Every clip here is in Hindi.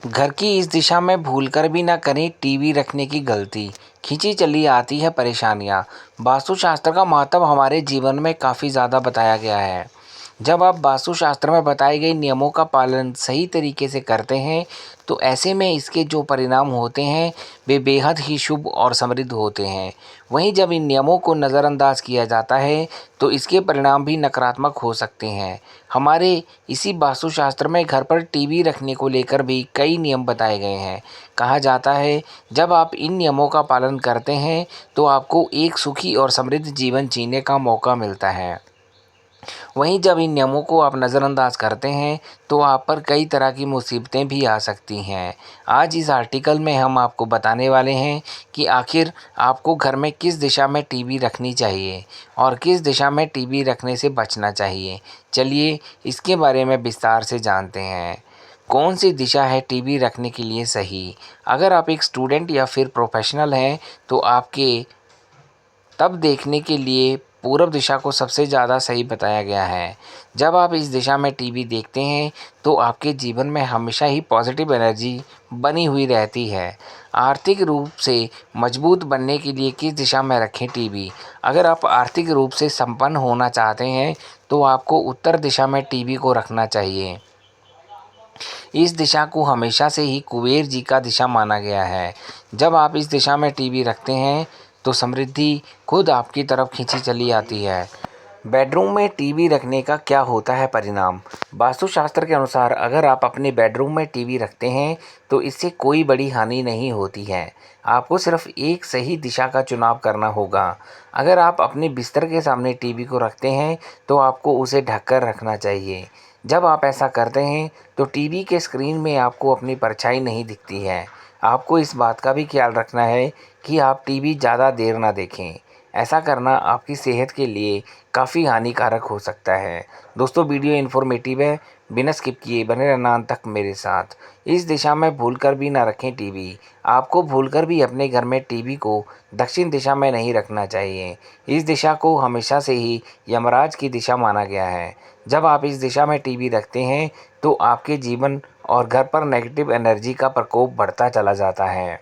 घर की इस दिशा में भूलकर भी ना करें टीवी रखने की गलती। खींची चली आती है परेशानियाँ। वास्तुशास्त्र का महत्व हमारे जीवन में काफ़ी ज़्यादा बताया गया है। जब आप वास्तुशास्त्र में बताए गए नियमों का पालन सही तरीके से करते हैं तो ऐसे में इसके जो परिणाम होते हैं वे बेहद ही शुभ और समृद्ध होते हैं। वहीं जब इन नियमों को नज़रअंदाज किया जाता है तो इसके परिणाम भी नकारात्मक हो सकते हैं। हमारे इसी वास्तुशास्त्र में घर पर टीवी रखने को लेकर भी कई नियम बताए गए हैं। कहा जाता है जब आप इन नियमों का पालन करते हैं तो आपको एक सुखी और समृद्ध जीवन जीने का मौका मिलता है। वहीं जब इन नियमों को आप नज़रअंदाज करते हैं तो आप पर कई तरह की मुसीबतें भी आ सकती हैं। आज इस आर्टिकल में हम आपको बताने वाले हैं कि आखिर आपको घर में किस दिशा में टीवी रखनी चाहिए और किस दिशा में टीवी रखने से बचना चाहिए। चलिए इसके बारे में विस्तार से जानते हैं। कौन सी दिशा है टीवी रखने के लिए सही। अगर आप एक स्टूडेंट या फिर प्रोफेशनल हैं तो आपके तब देखने के लिए पूर्व दिशा को सबसे ज़्यादा सही बताया गया है। जब आप इस दिशा में टीवी देखते हैं तो आपके जीवन में हमेशा ही पॉजिटिव एनर्जी बनी हुई रहती है। आर्थिक रूप से मजबूत बनने के लिए किस दिशा में रखें टीवी। अगर आप आर्थिक रूप से संपन्न होना चाहते हैं तो आपको उत्तर दिशा में टीवी को रखना चाहिए। इस दिशा को हमेशा से ही कुबेर जी का दिशा माना गया है। जब आप इस दिशा में टीवी रखते हैं तो समृद्धि खुद आपकी तरफ खींची चली आती है। बेडरूम में टीवी रखने का क्या होता है परिणाम। वास्तुशास्त्र के अनुसार अगर आप अपने बेडरूम में टीवी रखते हैं तो इससे कोई बड़ी हानि नहीं होती है। आपको सिर्फ एक सही दिशा का चुनाव करना होगा। अगर आप अपने बिस्तर के सामने टीवी को रखते हैं तो आपको उसे ढककर रखना चाहिए। जब आप ऐसा करते हैं तो टीवी के स्क्रीन में आपको अपनी परछाई नहीं दिखती है। आपको इस बात का भी ख्याल रखना है कि आप टीवी ज़्यादा देर ना देखें। ऐसा करना आपकी सेहत के लिए काफ़ी हानिकारक हो सकता है। दोस्तों वीडियो इन्फॉर्मेटिव है, बिना स्किप किए बने रहना अंत तक मेरे साथ। इस दिशा में भूलकर भी ना रखें टीवी। आपको भूलकर भी अपने घर में टीवी को दक्षिण दिशा में नहीं रखना चाहिए। इस दिशा को हमेशा से ही यमराज की दिशा माना गया है। जब आप इस दिशा में टीवी रखते हैं तो आपके जीवन और घर पर नेगेटिव एनर्जी का प्रकोप बढ़ता चला जाता है।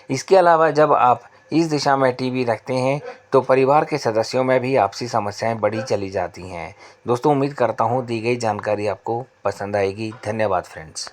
इसके अलावा जब आप इस दिशा में टीवी रखते हैं तो परिवार के सदस्यों में भी आपसी समस्याएं बढ़ी चली जाती हैं। दोस्तों उम्मीद करता हूँ दी गई जानकारी आपको पसंद आएगी। धन्यवाद फ्रेंड्स।